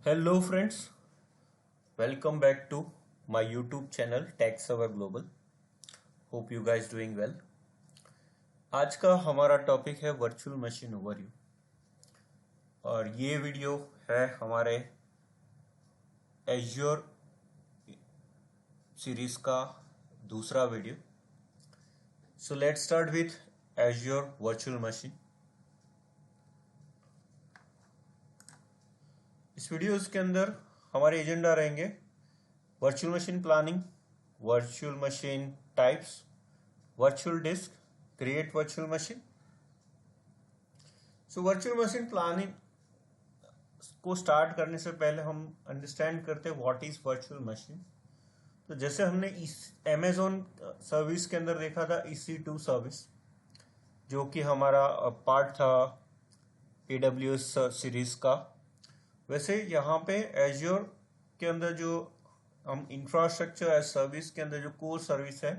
Hello friends, welcome back to my YouTube channel Tech Server Global. Hope you guys doing well. आज का हमारा topic है virtual machine overview और ये video है हमारे एज्योर सीरीज का दूसरा video. So let's start with azure virtual machine. इस वीडियो के अंदर हमारे एजेंडा रहेंगे virtual machine planning, virtual machine types, virtual disc, create virtual machine. So virtual machine planning को स्टार्ट करने से पहले हम अंडरस्टैंड करते हैं व्हाट इज वर्चुअल मशीन. तो जैसे हमने अमेजोन सर्विस के अंदर देखा था EC2 सर्विस, जो कि हमारा पार्ट था AWS सीरीज का, वैसे यहाँ पे एज्योर के अंदर जो हम इंफ्रास्ट्रक्चर एज सर्विस के अंदर जो कोर सर्विस है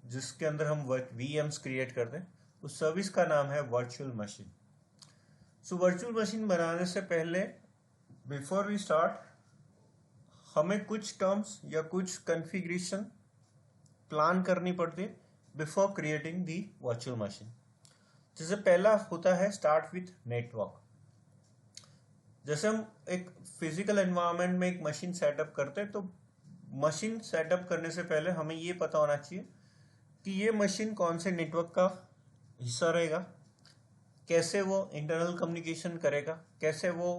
जिसके अंदर हम VMs क्रिएट करते हैं, उस सर्विस का नाम है virtual machine. So virtual machine बनाने से पहले बिफोर वी स्टार्ट हमें कुछ टर्म्स या कुछ कॉन्फ़िगरेशन प्लान करनी पड़ती है before creating the virtual machine. जैसे पहला होता है स्टार्ट विथ नेटवर्क. जैसे हम एक फिजिकल एनवायरनमेंट में एक मशीन सेटअप करते हैं तो मशीन सेटअप करने से पहले हमें ये पता होना चाहिए कि ये मशीन कौन से नेटवर्क का हिस्सा रहेगा, कैसे वो इंटरनल कम्युनिकेशन करेगा, कैसे वो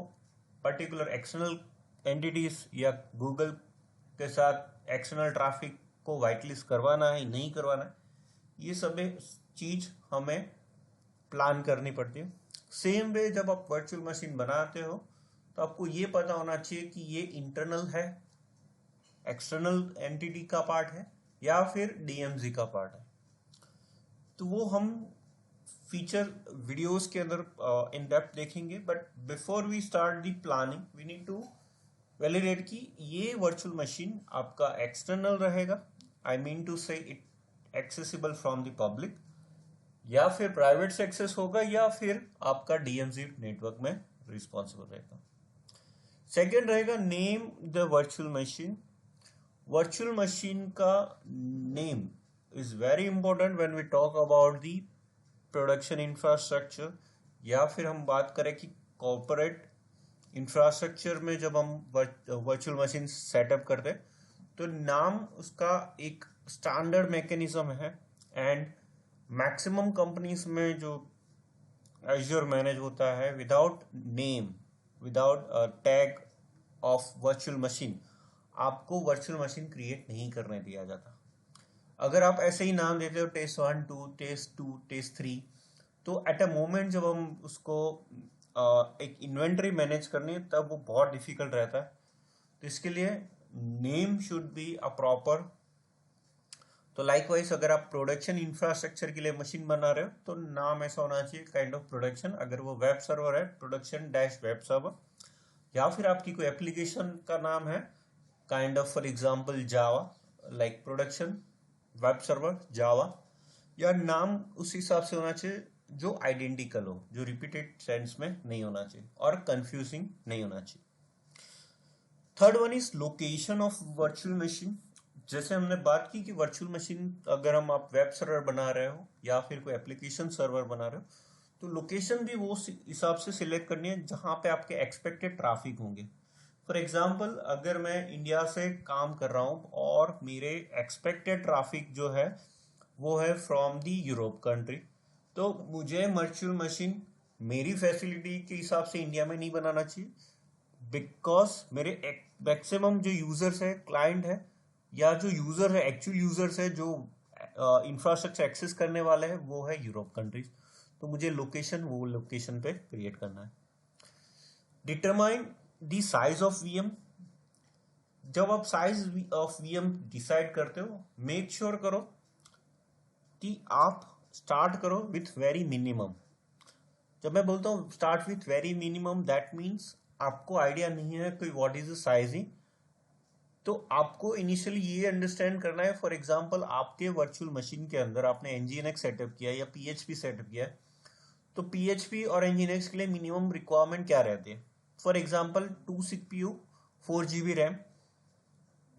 पर्टिकुलर एक्सटर्नल एंटिटीज या गूगल के साथ एक्सटर्नल ट्रैफिक को व्हाइट लिस्ट करवाना है नहीं करवाना है, ये सब चीज हमें प्लान करनी पड़ती है. सेम वे जब आप वर्चुअल मशीन बनाते हो तो आपको ये पता होना चाहिए कि ये इंटरनल है, एक्सटर्नल एंटिटी का पार्ट है या फिर DMZ का पार्ट है. तो वो हम फीचर वीडियोस के अंदर इन डेप्थ देखेंगे. But before we start the planning we need to validate कि ये वर्चुअल मशीन आपका एक्सटर्नल रहेगा, I mean to say it accessible from the public, या फिर प्राइवेट से एक्सेस होगा, या फिर आपका DMZ नेटवर्क में रिस्पॉन्सिबल रहेगा. सेकेंड रहेगा name the virtual machine. Virtual machine का name is very important when we talk about the production infrastructure, या फिर हम बात करें कि कॉर्पोरेट इंफ्रास्ट्रक्चर में जब हम वर्चुअल मशीन सेटअप करते हैं तो नाम उसका एक स्टैंडर्ड मैकेनिज्म है. एंड मैक्सिमम कंपनीज में जो एज्योर मैनेज होता है without name, without tag of virtual machine, आपको वर्चुअल मशीन क्रिएट नहीं करने दिया जाता. अगर आप ऐसे ही नाम देते हो टेस्ट 1, 2, टेस्ट 2, टेस्ट 3, तो एट अ मोमेंट जब हम उसको एक इन्वेंटरी मैनेज करनी है तब वो बहुत डिफिकल्ट रहता है. तो इसके लिए name should be a proper. तो लाइकवाइज अगर आप प्रोडक्शन इंफ्रास्ट्रक्चर के लिए मशीन बना रहे हो तो नाम ऐसा होना चाहिए काइंड ऑफ प्रोडक्शन. अगर वो वेब सर्वर है प्रोडक्शन डैश वेब सर्वर, या फिर आपकी कोई एप्लीकेशन का नाम है kind of for example Java, like production web server Java, या नाम उस हिसाब से होना चाहिए जो आइडेंटिकल हो, जो रिपीटेड सेंस में नहीं होना चाहिए और कंफ्यूजिंग नहीं होना चाहिए. Third one is location of virtual machine. जैसे हमने बात की कि वर्चुअल मशीन अगर आप वेब सर्वर बना रहे हो या फिर कोई एप्लीकेशन सर्वर बना रहे हो तो लोकेशन भी वो हिसाब से सिलेक्ट करनी है जहां पे आपके एक्सपेक्टेड ट्रैफिक होंगे. फॉर एग्जांपल अगर मैं इंडिया से काम कर रहा हूं और मेरे एक्सपेक्टेड ट्रैफिक जो है वो है फ्रॉम दी यूरोप कंट्री, तो मुझे वर्चुअल मशीन मेरी फैसिलिटी के हिसाब से इंडिया में नहीं बनाना चाहिए, बिकॉज मेरे मैक्सिमम जो यूजर्स है, क्लाइंट है, या जो यूजर है, एक्चुअल यूजर्स है जो इंफ्रास्ट्रक्चर एक्सेस करने वाले हैं वो है यूरोप कंट्रीज. तो मुझे लोकेशन वो लोकेशन पे क्रिएट करना है. Determine the size of VM. जब आप साइज ऑफ VM डिसाइड करते हो मेक श्योर करो कि आप स्टार्ट करो विथ वेरी मिनिमम. जब मैं बोलता हूं start with very minimum, that means आपको आइडिया नहीं है कोई व्हाट इज द साइजिंग, तो आपको इनिशियली ये अंडरस्टैंड करना है. फॉर एग्जांपल आपके वर्चुअल मशीन के अंदर आपने Nginx सेटअप किया या PHP सेटअप किया, तो PHP और Nginx के लिए मिनिमम रिक्वायरमेंट क्या रहती है? For example 2 CPU 4 GB RAM,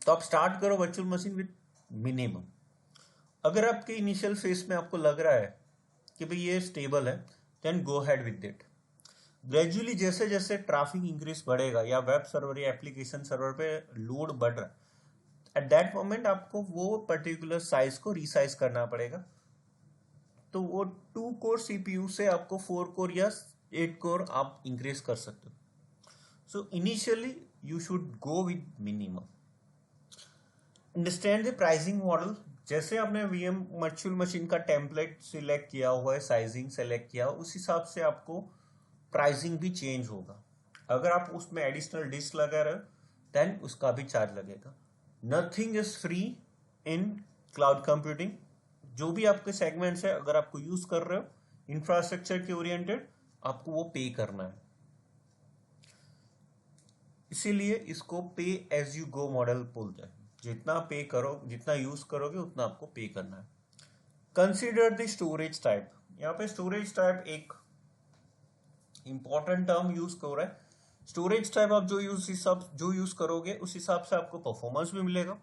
तो आप स्टार्ट करो वर्चुअल मशीन विथ मिनिमम। अगर आपके इनिशियल फेज में आपको लग रहा है कि भाई ये स्टेबल है, then go ahead with it. Gradually जैसे जैसे ट्रैफिक इंक्रीज बढ़ेगा या वेब सर्वर या एप्लीकेशन सर्वर पे लोड बढ़ रहा है, एट दैट मोमेंट आपको वो पर्टिकुलर साइज को रीसाइज करना पड़ेगा। तो वो 2 कोर CPU से आपको 4 कोर या 8 कोर आप इंक्रीज कर सकते हो। So initially you should go with minimum. Understand the pricing model. जैसे आपने VM वर्चुअल मशीन का टेम्पलेट सिलेक्ट किया हुआ है, साइजिंग सेलेक्ट किया, उस हिसाब से आपको प्राइसिंग भी चेंज होगा। अगर आप उसमें एडिशनल डिस्क लगा रहे हो, देन उसका भी चार्ज लगेगा। Nothing is free in cloud computing. जो भी आपके सेगमेंट्स है, अगर आपको यूज कर रहे हो इंफ्रास्ट्रक्चर के ओरिएंटेड, आपको वो पे करना है। इसीलिए इसको पे एज यू गो मॉडल बोलते हैं। जितना पे करो, जितना यूज करोगे उतना आपको पे करना है। Consider the storage type. यहाँ पे स्टोरेज टाइप एक इंपॉर्टेंट टर्म यूज कर रहा है। स्टोरेज टाइप आप जो यूज करोगे उस हिसाब से आपको परफॉर्मेंस भी मिलेगा,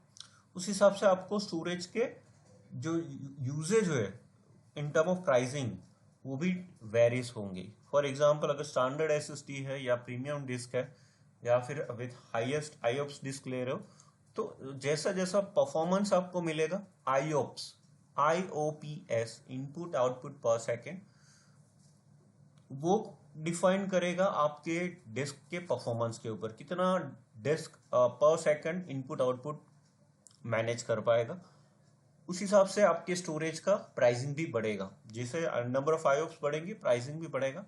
उस हिसाब से आपको स्टोरेज के जो यूजेज है इन टर्म ऑफ प्राइसिंग वो भी वेरीज होंगे। फॉर एग्जांपल अगर स्टैंडर्ड SSD है या प्रीमियम डिस्क है या फिर विथ हाईएस्ट IOPS डिस्क ले रहे हो, तो जैसा जैसा परफॉर्मेंस आपको मिलेगा, IOPS इनपुट आउटपुट पर सेकेंड, वो डिफाइन करेगा आपके डिस्क के परफॉर्मेंस के ऊपर, कितना डिस्क पर सेकंड इनपुट आउटपुट मैनेज कर पाएगा। उस हिसाब से आपके स्टोरेज का प्राइसिंग भी बढ़ेगा। जैसे नंबर ऑफ IOPS बढ़ेंगे, प्राइसिंग भी बढ़ेगा।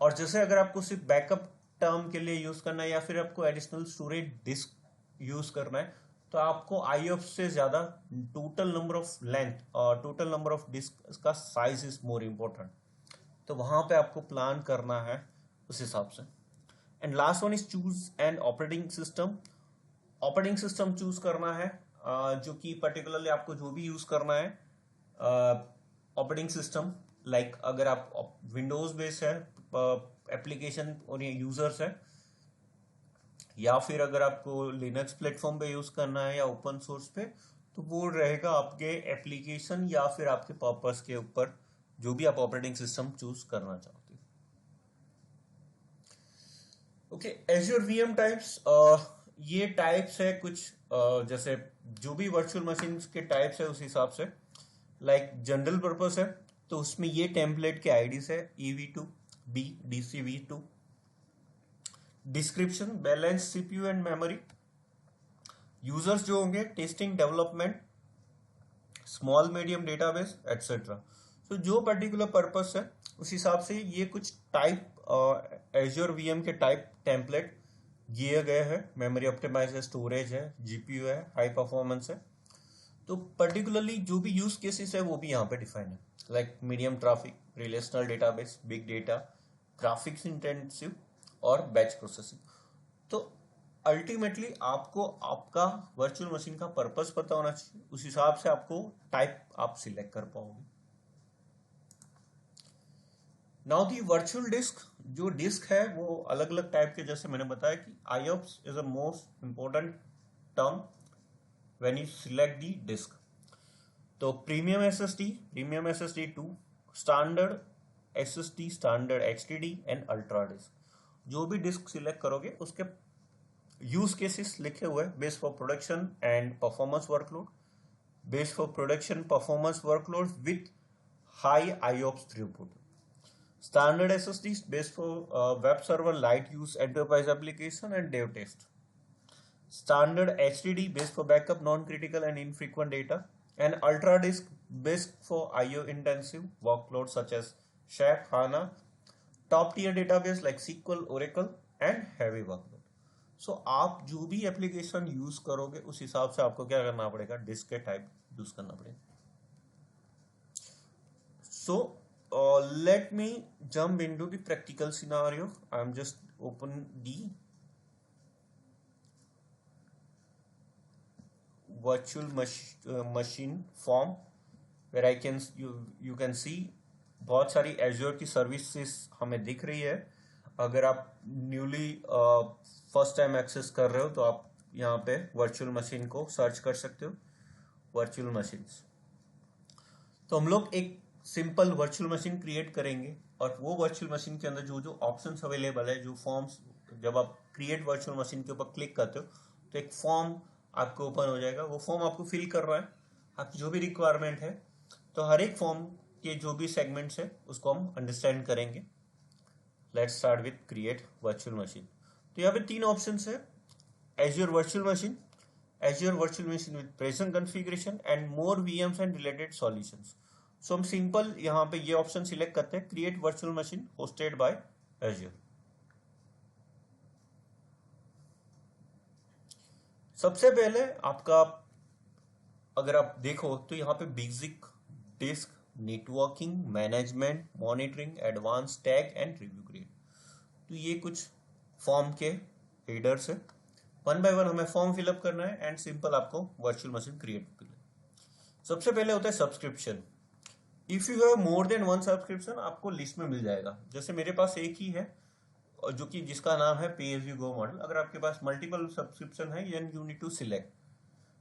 और जैसे अगर आपको सिर्फ बैकअप टर्म के लिए यूज करना है या फिर आपको एडिशनल स्टोरेज डिस्क यूज करना है, तो आपको IOPS से ज्यादा टोटल नंबर ऑफ लेंथ और टोटल नंबर ऑफ डिस्क का साइज इज मोर इम्पोर्टेंट। तो वहां पे आपको प्लान करना है उस हिसाब से। And last one is choose an operating system. Operating system choose करना है जो कि पर्टिकुलरली आपको जो भी यूज करना है ऑपरेटिंग सिस्टम, लाइक अगर आप विंडोज बेस्ड है एप्लीकेशन और यूजर्स है, या फिर अगर आपको लिनक्स प्लेटफॉर्म पे यूज करना है या ओपन सोर्स पे, तो वो रहेगा आपके एप्लीकेशन या फिर आपके पर्पस के ऊपर, जो भी आप ऑपरेटिंग सिस्टम चूज करना चाहते हो। Okay, azure VM types. ये टाइप्स है कुछ जैसे जो भी वर्चुअल मशीन के टाइप्स है उस हिसाब से। लाइक जनरल पर्पस है तो उसमें ये टेम्पलेट के आईडीज है EV2, B, DCV2। Description, balance CPU and memory. Users जो होंगे testing, development, small medium database etcetera. तो जो पर्टिकुलर पर्पस है उस हिसाब से ये कुछ टाइप एज्योर VM के टाइप टेम्पलेट दिए गए हैं। मेमोरी ऑप्टिमाइज है, स्टोरेज है, GPU है, हाई परफॉर्मेंस है। तो पर्टिकुलरली जो भी यूज केसेस है वो भी यहाँ पे डिफाइन है, like medium traffic, relational database, big data, graphics intensive और बैच प्रोसेसिंग। तो अल्टीमेटली आपको आपका वर्चुअल मशीन का पर्पस पता होना चाहिए, उस हिसाब से आपको टाइप आप सिलेक्ट कर पाओगे। Now the virtual disc. जो डिस्क है वो अलग अलग टाइप के, जैसे मैंने बताया कि IOPS is a most important term when you select the disk. तो premium SSD 2, standard SSD, standard HDD and ultra disk. जो भी डिस्क सिलेक्ट करोगे उसके यूज केसेस लिखे हुए, based for production and performance workload, based for production performance workload with high IOPS throughput. Standard SSD is based for web server light use enterprise application and dev test. Standard HDD based for backup non-critical and infrequent data. And Ultra disk based for IO intensive workloads such as SAP, HANA, top tier database like SQL, Oracle and heavy workload. So आप जो भी application use करोगे उस हिसाब से आपको क्या करना पड़ेगा, डिस्क के टाइप यूज करना पड़ेगा। So let me jump into the practical scenario. I'm just open the virtual machine form where I can you can see बहुत सारी Azure की सर्विसेज हमें दिख रही है। अगर आप न्यूली फर्स्ट टाइम एक्सेस कर रहे हो तो आप यहाँ पे वर्चुअल मशीन को सर्च कर सकते हो, वर्चुअल मशीन्स। तो हम लोग एक सिंपल वर्चुअल मशीन क्रिएट करेंगे और वो वर्चुअल मशीन के अंदर जो जो ऑप्शंस अवेलेबल है, जो फॉर्म्स, जब आप क्रिएट वर्चुअल मशीन के ऊपर क्लिक करते हो तो एक फॉर्म आपको ओपन हो जाएगा। वो फॉर्म आपको फिल कर रहा है आपकी जो भी रिक्वायरमेंट है। तो हर एक फॉर्म के जो भी सेगमेंट्स है उसको हम अंडरस्टैंड करेंगे। Let's start with create virtual machine. तो यहाँ पे 3 ऑप्शन है, Azure virtual machine, Azure virtual machine with preset configuration and more VMs and related solutions. So हम सिंपल यहाँ पे ये ऑप्शन सिलेक्ट करते हैं, create virtual machine hosted by Azure. सबसे पहले आपका, अगर आप देखो तो यहाँ पे basic, disk, networking, management, monitoring, advance, tag and review create, तो ये कुछ फॉर्म के हेडर्स है। वन बाय वन हमें फॉर्म फिलअप करना है एंड सिंपल आपको वर्चुअल मशीन क्रिएट करना है। सबसे पहले होता है subscription. If you have more than 1 subscription आपको लिस्ट में मिल जाएगा। जैसे मेरे पास एक ही है जो कि जिसका नाम है पे एज यू गो मॉडल। अगर आपके पास मल्टीपल सब्सक्रिप्शन है then you need to select.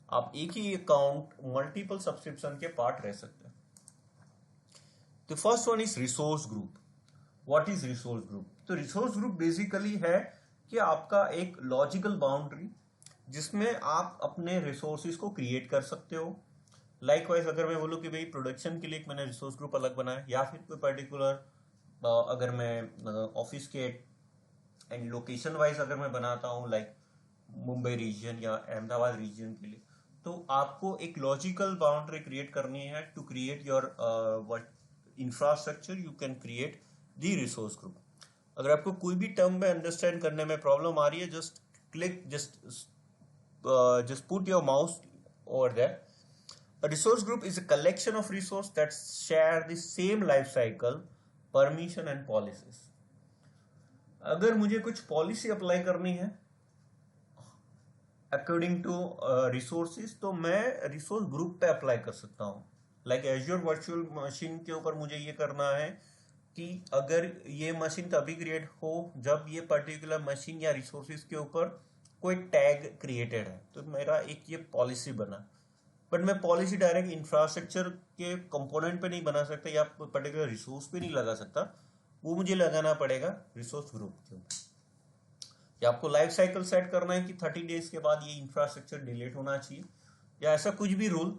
आप एक ही अकाउंट मल्टीपल सब्सक्रिप्शन के पार्ट रह सकते हैं। तो first one is resource group. What is resource group? तो रिसोर्स ग्रुप बेसिकली है कि आपका एक लॉजिकल बाउंड्री जिसमें आप अपने रिसोर्सेज को क्रिएट कर सकते हो। लाइकवाइज अगर मैं बोलूँ कि भाई प्रोडक्शन के लिए एक मैंने रिसोर्स ग्रुप अलग बनाया, या फिर कोई पर्टिकुलर अगर मैं ऑफिस के एंड लोकेशन वाइज अगर मैं बनाता हूँ, लाइक मुंबई रीजन या अहमदाबाद रीजन के लिए, तो आपको एक लॉजिकल बाउंड्री क्रिएट करनी है to create your what infrastructure. You can create the resource group. अगर आपको कोई भी टर्म में अंडरस्टैंड करने में प्रॉब्लम आ रही है, just click, just put your mouse over there. A resource group is a collection of resources that share the same life cycle, permission and policies. अगर मुझे कुछ पॉलिसी अप्लाई करनी है अकॉर्डिंग टू रिसोर्सेज, तो मैं resource group पे apply कर सकता हूँ। लाइक एज्योर वर्चुअल मशीन के ऊपर मुझे ये करना है कि अगर ये मशीन तभी क्रिएट हो जब ये पर्टिकुलर मशीन या रिसोर्सेज के ऊपर कोई टैग क्रिएटेड है, तो मेरा एक ये पॉलिसी बना। बट मैं पॉलिसी डायरेक्ट इंफ्रास्ट्रक्चर के कंपोनेंट पे नहीं बना सकता या पर्टिकुलर रिसोर्स पे नहीं लगा सकता, वो मुझे लगाना पड़ेगा रिसोर्स ग्रुप के ऊपर। या आपको लाइफ साइकिल सेट करना है कि 30 डेज के बाद ये इंफ्रास्ट्रक्चर डिलीट होना चाहिए या ऐसा कुछ भी रूल,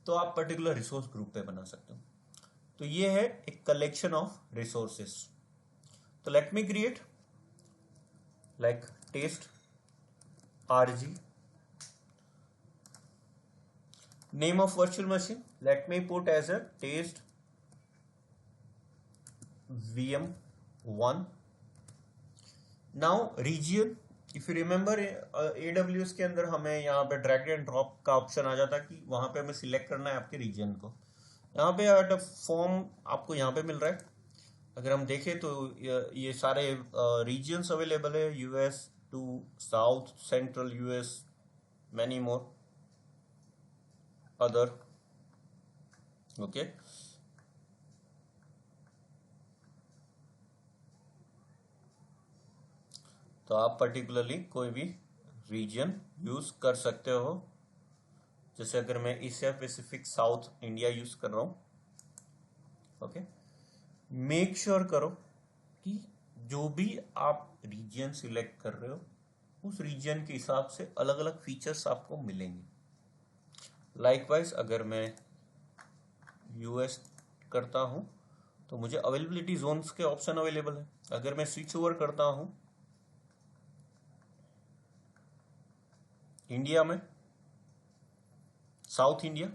तो आप पर्टिकुलर रिसोर्स ग्रुप पे बना सकते हो। तो ये है एक कलेक्शन ऑफ रिसोर्सेस। तो let me create like test RG, name of virtual machine, let me put as a test VM1. now region, if you remember AWS के अंदर हमें यहाँ पे ड्रैग एंड ड्रॉप का ऑप्शन आ जाता कि वहां पे हमें सिलेक्ट करना है आपके रीजन को। यहाँ पे फॉर्म आपको यहाँ पे मिल रहा है। अगर हम देखें तो ये सारे रीजन्स अवेलेबल है, US two south, central US, many more other. Okay, तो आप पर्टिकुलरली कोई भी रीजन यूज कर सकते हो। जैसे अगर मैं Asia Pacific south India use कर रहा हूं, ओके, मेक श्योर करो कि जो भी आप रीजन सिलेक्ट कर रहे हो उस रीजन के हिसाब से अलग अलग फीचर्स आपको मिलेंगे। लाइकवाइज अगर मैं US करता हूं तो मुझे अवेलेबिलिटी जोन्स के ऑप्शन अवेलेबल है। अगर मैं स्विच ओवर करता हूं इंडिया में, south India,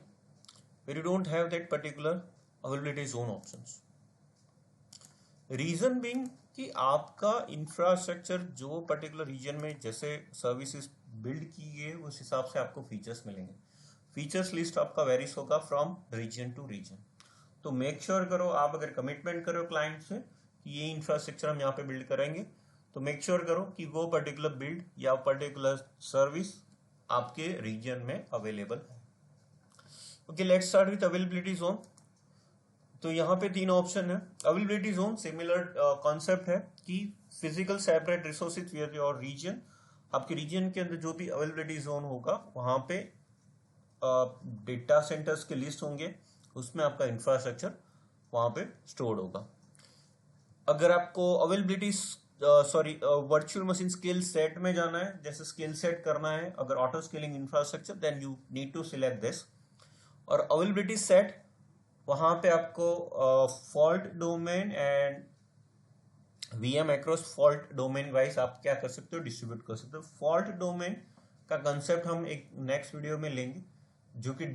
where you don't have that particular availability zone options. Region being कि आपका इंफ्रास्ट्रक्चर जो पर्टिकुलर रीजन में जैसे सर्विसेज बिल्ड की गई उस हिसाब से आपको फीचर्स मिलेंगे। फीचर्स लिस्ट आपका वेरीज होगा फ्रॉम रीजन टू रीजन। तो मेक श्योर करो, आप अगर कमिटमेंट करो क्लाइंट से कि ये इंफ्रास्ट्रक्चर हम यहाँ पे बिल्ड करेंगे, तो मेक श्योर करो कि वो पर्टिकुलर बिल्ड या पर्टिकुलर सर्विस आपके रीजन में अवेलेबल है। Okay, let's start with availability zone. तो यहाँ पे 3 ऑप्शन है। अवेलेबिलिटी जोन सिमिलर कॉन्सेप्ट है कि physical separate resources with your region, आपके रीजन के अंदर जो भी अवेलेबिलिटी जोन होगा वहां पे डेटा सेंटर्स के लिस्ट होंगे, उसमें आपका इंफ्रास्ट्रक्चर वहां पे स्टोर्ड होगा। अगर आपको availability virtual machine scale set में जाना है, जैसे स्किल सेट करना है अगर auto scaling infrastructure, then you need to select this. और अवेलेबिलिटी सेट वहां पे आपको fault domain and VM across fault domain wise आप क्या कर सकते हो, डिस्ट्रीब्यूट कर सकते हो। फॉल्ट डोमेन का कंसेप्ट हम एक नेक्स्ट वीडियो में लेंगे जो कि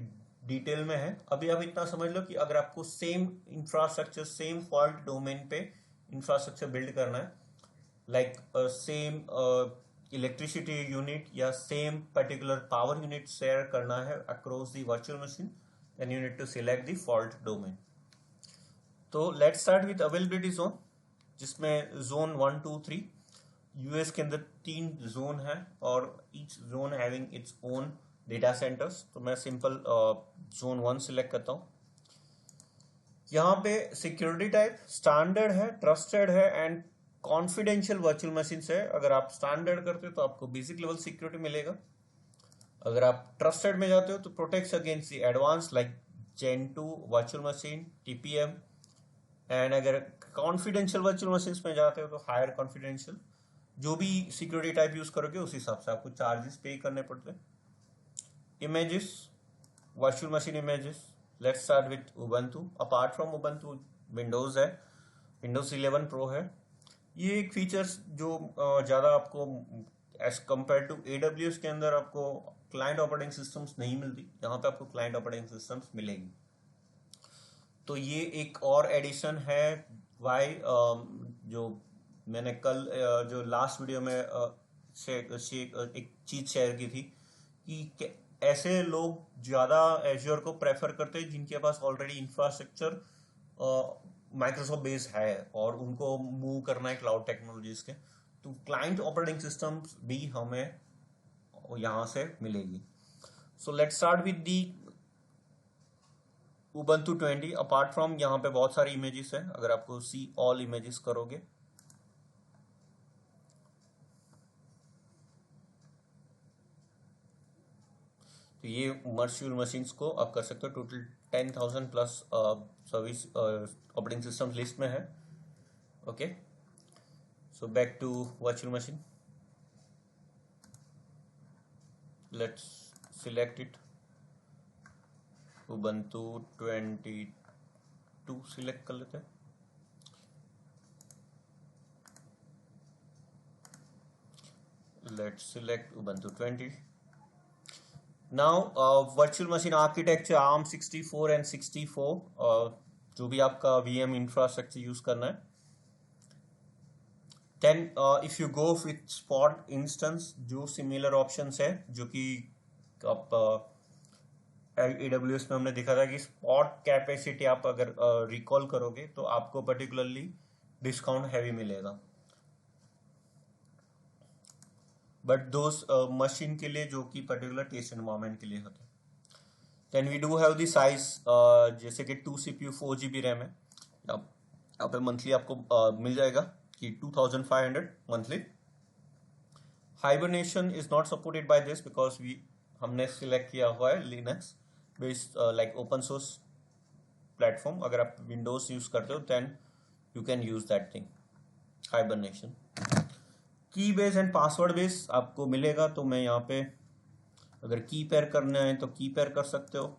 डिटेल में है। अभी आप इतना समझ लो कि अगर आपको same infrastructure same fault domain पे इंफ्रास्ट्रक्चर बिल्ड करना है, लाइक सेम इलेक्ट्रिसिटी यूनिट या same particular power unit share करना है across the virtual machine, then you need to select the fault domain. तो let's start with availability zone, जिसमें zone 1, 2, 3 US के अंदर 3 जोन है और each zone having its own data centers. तो मैं सिंपल जोन 1 सिलेक्ट करता हूँ। यहाँ पे सिक्योरिटी टाइप स्टैंडर्ड है, ट्रस्टेड है एंड कॉन्फिडेंशियल वर्चुअल मशीन है। अगर आप स्टैंडर्ड करते हो तो आपको बेसिक लेवल सिक्योरिटी मिलेगा। अगर आप ट्रस्टेड में जाते हो तो protects against the advance like gen 2 virtual machine, TPM. And अगर कॉन्फिडेंशियल वर्चुअल मशीन में जाते हो तो हायर कॉन्फिडेंशियल, जो भी सिक्योरिटी टाइप यूज करोगे उस हिसाब से आपको चार्जेस पे करने पड़ते हैं। Images, virtual machine images, let's start with Ubuntu. Apart from Ubuntu Windows है, विंडोज 11 प्रो है। ये एक फीचर्स जो ज़्यादा आपको एज कम्पेयर टू AWS के अंदर आपको क्लाइंट ऑपरेटिंग सिस्टम्स नहीं मिलती, यहाँ पे आपको क्लाइंट ऑपरेटिंग सिस्टम्स मिलेगी। तो ये एक और एडिशन है वाई जो मैंने कल जो लास्ट वीडियो में एक चीज शेयर की थी कि ऐसे लोग ज़्यादा एज्योर को प्रेफर करते हैं जिनके पास ऑलरेडी इंफ्रास्ट्रक्चर माइक्रोसॉफ्ट बेस है और उनको मूव करना है क्लाउड टेक्नोलॉजीज के। तो क्लाइंट ऑपरेटिंग सिस्टम भी हमें यहाँ से मिलेगी। So let's start with the Ubuntu 20। Apart from यहाँ पे बहुत सारी इमेजेस है, अगर आपको सी ऑल इमेजेस करोगे तो ये वर्चुअल मशीन्स को आप कर सकते हो। Total 10,000 plus service operating system list में है। Okay, so back to virtual machine, let's select it. Ubuntu 22 सिलेक्ट कर लेते हैं। Let's select Ubuntu 20। Now virtual machine architecture ARM 64 and 64, जो भी आपका VM इंफ्रास्ट्रक्चर यूज करना है। Then if you go with spot instance, जो सिमिलर ऑप्शंस है जो कि आप AWS में हमने देखा था कि स्पॉट कैपेसिटी आप अगर रिकॉल करोगे तो आपको पर्टिकुलरली डिस्काउंट हैवी मिलेगा, बट दोस मशीन के लिए जो कि पर्टिकुलर टेस्ट एनवायरमेंट के लिए होते हैं। Then we do have the size, जैसे कि 2 CPU 4 GB रैम है। यहाँ पे मंथली आपको मिल जाएगा कि 2500 monthly. Hibernation is not supported by this because हमने सिलेक्ट किया हुआ है Linux based like open source platform. अगर आप विंडोज यूज करते हो then you can use that thing, hibernation. Key base and password base आपको मिलेगा, तो मैं यहाँ पे अगर की पेयर करना है तो की पेयर कर सकते हो,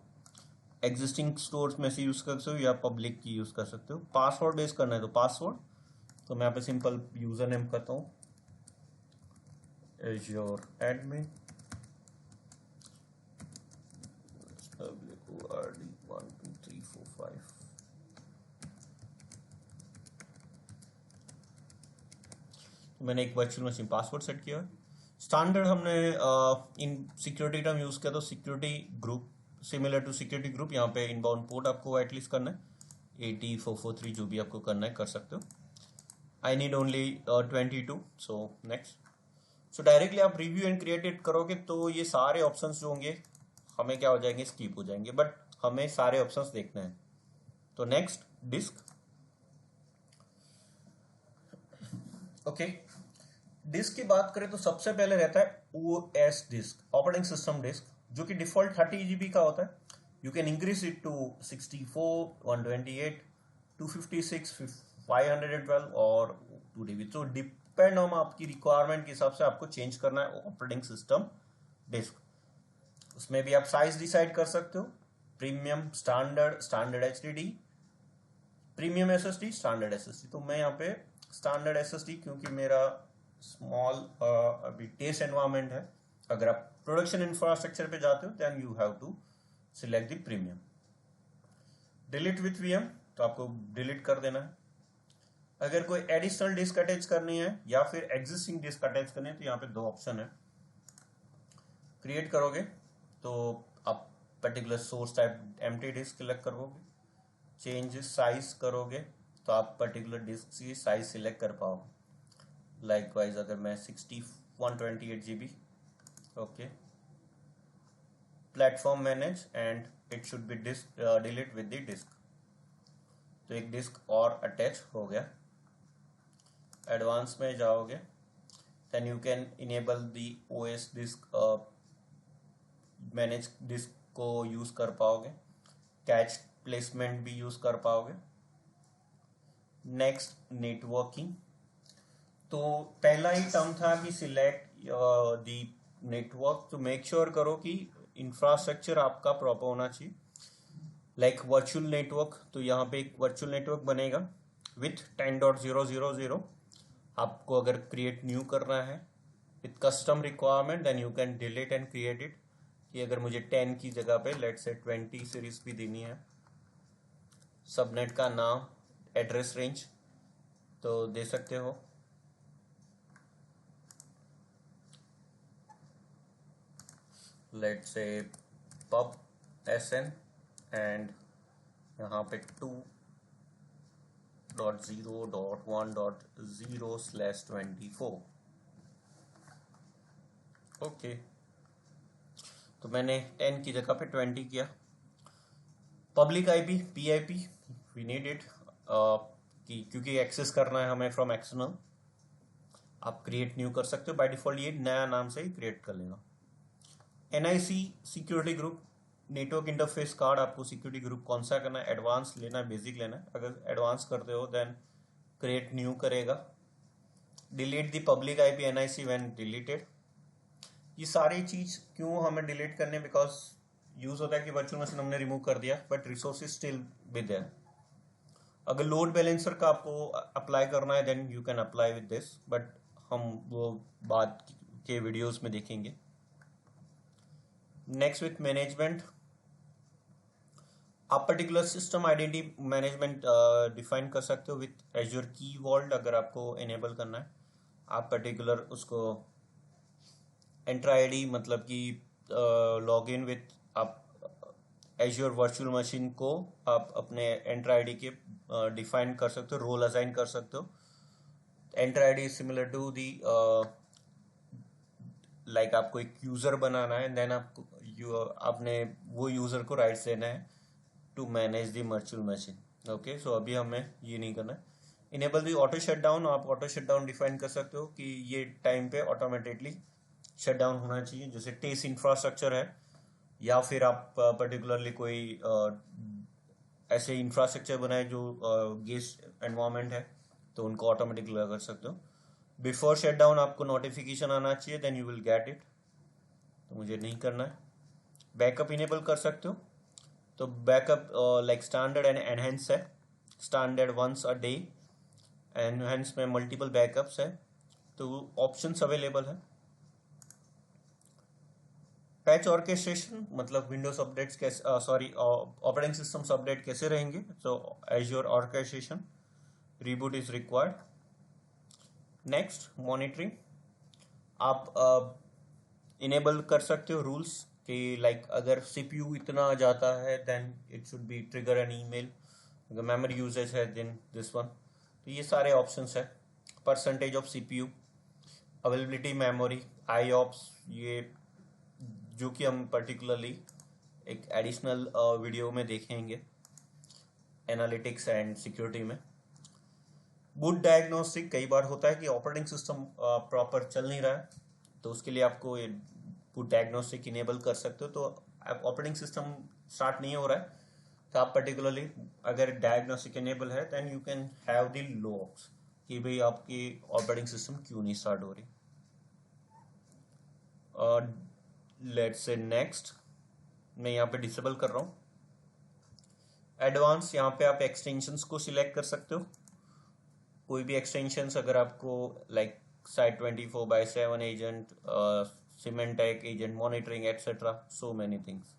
एग्जिस्टिंग स्टोर्स में से यूज कर सकते हो या पब्लिक की यूज कर सकते हो। पासवर्ड बेस करना है तो पासवर्ड, तो मैं यहाँ पे सिंपल यूजर नेम करता हूँ एज्योर एडमिन public ORD 1 2 3 4 5। मैंने एक वर्चुअल मशीन पासवर्ड सेट किया है। स्टैंडर्ड हमने इन सिक्योरिटी टर्म यूज किया तो security group, similar to security group. यहाँ पे इनबाउंड पोर्ट आपको एटलीस्ट करना है 8443, जो भी आपको करना है कर सकते हो। I need only 22, so next. So directly आप रिव्यू एंड क्रिएटेड करोगे तो ये सारे ऑप्शंस जो होंगे हमें क्या हो जाएंगे, स्किप हो जाएंगे, बट हमें सारे ऑप्शंस देखने हैं। तो नेक्स्ट डिस्क, ओके, डिस्क की बात करें तो सबसे पहले रहता है OS disk, operating system disk, जो कि डिफॉल्ट 30 GB का होता है। You can increase it to 64, 128, 256, 512 और 2 TB। तो डिपेंड ऑन आपकी रिक्वायरमेंट के हिसाब से आपको चेंज करना है ऑपरेटिंग सिस्टम डिस्क। उसमें भी आप साइज डिसाइड कर सकते हो, premium, standard, standard HDD, premium SSD, standard SSD। तो मैं यहाँ पे स्टैंडर्ड SSD, क्योंकि मेरा स्मॉल अभी टेस्ट एनवायरमेंट है। अगर आप प्रोडक्शन इंफ्रास्ट्रक्चर पे जाते हो then you have to select the premium. Delete with VM, तो आपको डिलीट कर देना है। अगर कोई एडिशनल डिस्क अटैच करनी है या फिर एग्जिस्टिंग डिस्क अटैच करनी है तो यहाँ पे 2 ऑप्शन है। क्रिएट करोगे तो आप particular source type empty disk select करोगे, चेंज साइज करोगे तो आप पर्टिकुलर डिस्क की साइज सिलेक्ट कर पाओगे। लाइकवाइज अगर मैं 128 GB, okay, platform manage and it should be disk delete with the disk, तो एक डिस्क और अटैच हो गया। एडवांस में जाओगे then you can enable the OS disk, manage disk को यूज कर पाओगे, कैच प्लेसमेंट भी यूज कर पाओगे। Next, networking. तो पहला ही टर्म था कि सिलेक्ट दी नेटवर्क, तो मेक श्योर करो कि इंफ्रास्ट्रक्चर आपका प्रॉपर होना चाहिए, लाइक वर्चुअल नेटवर्क। तो यहाँ पे एक वर्चुअल नेटवर्क बनेगा विथ 10.0.0.0। आपको अगर क्रिएट न्यू करना है with custom requirement then you can delete and create it, कि अगर मुझे 10 की जगह पे लेट्स से 20 सीरीज भी देनी है। सबनेट का नाम, एड्रेस रेंज तो दे सकते हो। Let's say pub SN and यहाँ पे 2.0.1.0/24। ओके, तो मैंने 10 की जगह पे 20 किया। Public IP PIP we need it, क्योंकि एक्सेस करना है हमें फ्रॉम एक्सटर्नल। आप क्रिएट न्यू कर सकते हो, बाय डिफॉल्ट ये नया नाम से ही क्रिएट कर लेगा। NIC security group, network interface card, आपको सिक्योरिटी ग्रुप कौन सा करना है, एडवांस लेना है, बेसिक लेना है। अगर एडवांस करते हो देन क्रिएट न्यू करेगा। Delete the public IP NIC when deleted. ये सारी चीज क्यों हमें डिलीट करने, बिकॉज यूज होता है कि वर्चुअल मशीन हमने रिमूव कर दिया but resources still with there. अगर लोड बैलेंसर का आपको अप्लाई करना है then you can apply with this, but हम वो बाद के वीडियोस में देखेंगे। नेक्स्ट, विथ मैनेजमेंट, आप particular system identity management define कर सकते हो विथ एज्योर की वॉल्ट। अगर आपको इनेबल करना है आप पर्टिकुलर उसको एंटर ID, मतलब कि लॉग इन विथ आप एज्योर वर्चुअल मशीन को आप अपने एंटर ID के डिफाइन कर सकते हो, रोल असाइन कर सकते हो। Enter ID is similar to the, like आपको एक यूजर बनाना है देन आपने वो यूजर को राइट्स देना है to manage the virtual machine. Okay, so अभी हमें ये नहीं करना है। Enable the auto shut down, आप ऑटो शट डाउन डिफाइन कर सकते हो कि ये टाइम पे ऑटोमेटिकली शट डाउन होना चाहिए। जैसे टेस्ट इंफ्रास्ट्रक्चर है या फिर आप पर्टिकुलरली कोई ऐसे इंफ्रास्ट्रक्चर बनाए जो गेस्ट एनवायरमेंट है तो उनको ऑटोमेटिकली कर सकते हो। बिफोर शट डाउन आपको नोटिफिकेशन आना चाहिए then you will get it, तो मुझे नहीं करना है। बैकअप इनेबल कर सकते हो, तो backup like standard and enhance है। Standard once a day, enhance में मल्टीपल बैकअप्स है, तो ऑप्शंस अवेलेबल है। पैच ऑर्केस्ट्रेशन, मतलब विंडोज अपडेट्स कैसे, ऑपरेटिंग सिस्टम्स अपडेट कैसे रहेंगे, so Azure orchestration reboot is required. Next, monitoring, आप इनेबल कर सकते हो रूल्स कि लाइक अगर CPU इतना जाता है then it should be trigger an email, अगर मेमोरी यूजेज है देन दिस वन। तो ये सारे ऑप्शंस है। Percentage of CPU, availability memory, IOPS, ये जो कि हम पर्टिकुलरली एक एडिशनल वीडियो में देखेंगे एनालिटिक्स एंड सिक्योरिटी में। बूट डायग्नोस्टिक कई बार होता है कि ऑपरेटिंग सिस्टम प्रॉपर चल नहीं रहा है, तो उसके लिए आपको ये बूट डायग्नोस्टिक इनेबल कर सकते हो। तो ऑपरेटिंग सिस्टम स्टार्ट नहीं हो रहा है तो आप पर्टिकुलरली अगर डायग्नोस्टिक इनेबल है then you can have the logs कि भाई आपकी ऑपरेटिंग सिस्टम क्यों नहीं स्टार्ट हो रही। लेट्स से नेक्स्ट मैं यहाँ पे डिसेबल कर रहा हूँ। एडवांस यहाँ पे आप एक्सटेंशंस को सिलेक्ट कर सकते हो, कोई भी एक्सटेंशंस अगर आपको like site 24/7 agent, Symantec agent monitoring etcetera, so many things.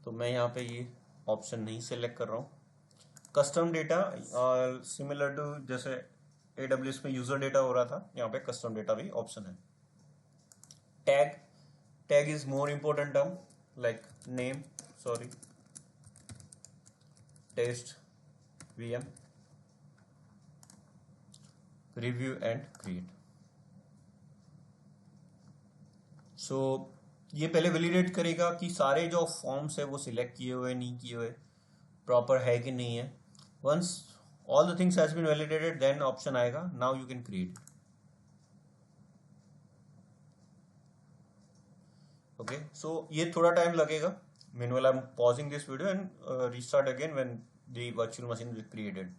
तो मैं यहाँ पे ये ऑप्शन नहीं सिलेक्ट कर रहा हूँ। कस्टम डेटा सिमिलर टू जैसे AWS में यूजर डेटा हो रहा था, यहाँ पे कस्टम डेटा भी ऑप्शन है। Tag is more important term like name, sorry, test VM, review and create. So ये पहले वैलिडेट करेगा कि सारे जो फॉर्म्स है वो सिलेक्ट किए हुए नहीं किए हुए, प्रॉपर है कि नहीं है। Once all the things has been validated then option आएगा now you can create. Okay, so ये थोड़ा टाइम लगेगा। Meanwhile, I'm pausing this video and restart again when the virtual machine is created.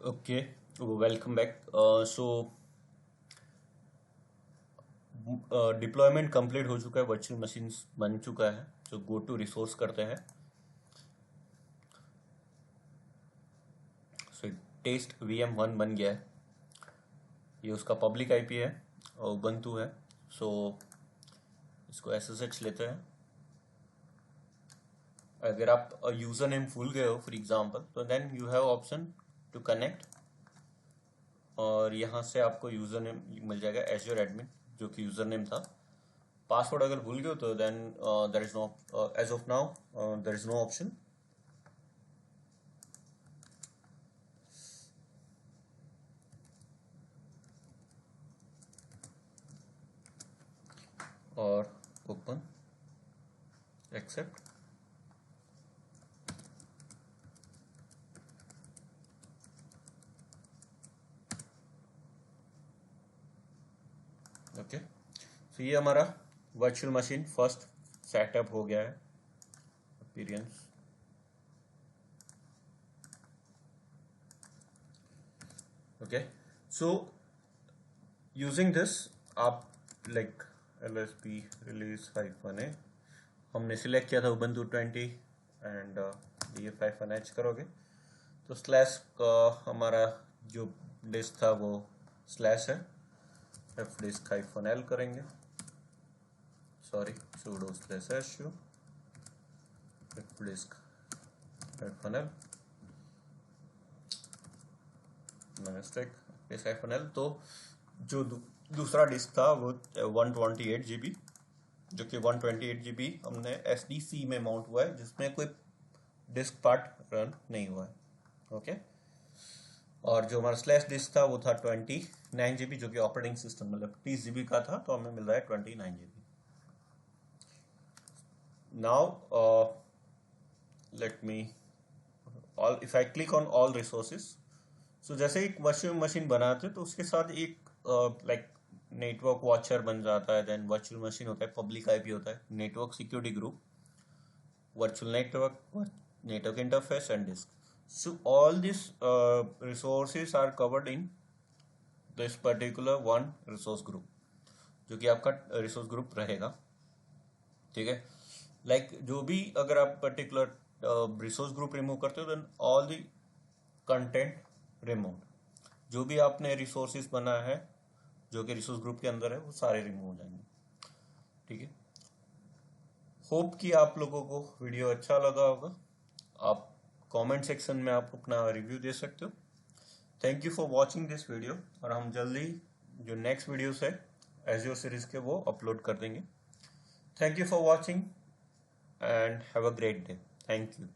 Okay, welcome back. Deployment complete हो चुका है, virtual machine बन चुका है। सो गो टू रिसोर्स करते हैं। सो टेस्ट VM1 बन गया है, ये उसका पब्लिक IP है और ubuntu है। सो इसको SSH लेते हैं। अगर आप यूजर नेम भूल गए हो फॉर एग्जांपल तो then you have option to connect, और यहाँ से आपको यूजर नेम मिल जाएगा एज्योर एडमिन जो कि यूजर नेम था। पासवर्ड अगर भूल गए हो तो then there is no, as of now there is no option. और ओपन एक्सेप्ट। ओके, तो ये हमारा वर्चुअल मशीन फर्स्ट सेटअप हो गया है। Appearance, okay, so using this आप लाइक LSP रिलीज -a हमने सिलेक्ट किया था ubuntu 20 एंड ये -h करोगे तो स्लैश का हमारा जो डिस्क था वो स्लैश है, fdisk -l करेंगे, sorry sudo /su fdisk -l -l। तो जो दूसरा डिस्क था वो 128 GB, जो कि 128 GB हमने SDC में माउंट हुआ है जिसमें कोई डिस्क पार्ट रन नहीं हुआ है। ओके, और जो हमारा स्लैश डिस्क था वो था 29 GB, जो कि ऑपरेटिंग सिस्टम मतलब 30 GB का था, तो हमें मिल रहा है 29 GB। Now let me all, if I click on all resources, so जैसे एक वर्चुअल मशीन बनाते तो उसके साथ एक लाइक नेटवर्क वॉचर बन जाता है, देन वर्चुअल मशीन होता है, पब्लिक IP होता है, network security group, virtual network interface and disk. So all these resources are covered in this particular one resource group, जो कि आपका resource group रहेगा। ठीक है, लाइक जो भी अगर आप पर्टिकुलर रिसोर्स ग्रुप रिमूव करते हो then all the content remove, जो भी आपने रिसोर्सेज बना है जो कि रिसोर्स ग्रुप के अंदर है वो सारे रिमूव हो जाएंगे। ठीक है, होप कि आप लोगों को वीडियो अच्छा लगा होगा। आप कमेंट सेक्शन में आप अपना रिव्यू दे सकते हो। Thank you for watching this video, और हम जल्दी जो नेक्स्ट वीडियोस है एज़्योर सीरीज के वो अपलोड कर देंगे। Thank you for watching and have a great day. Thank you.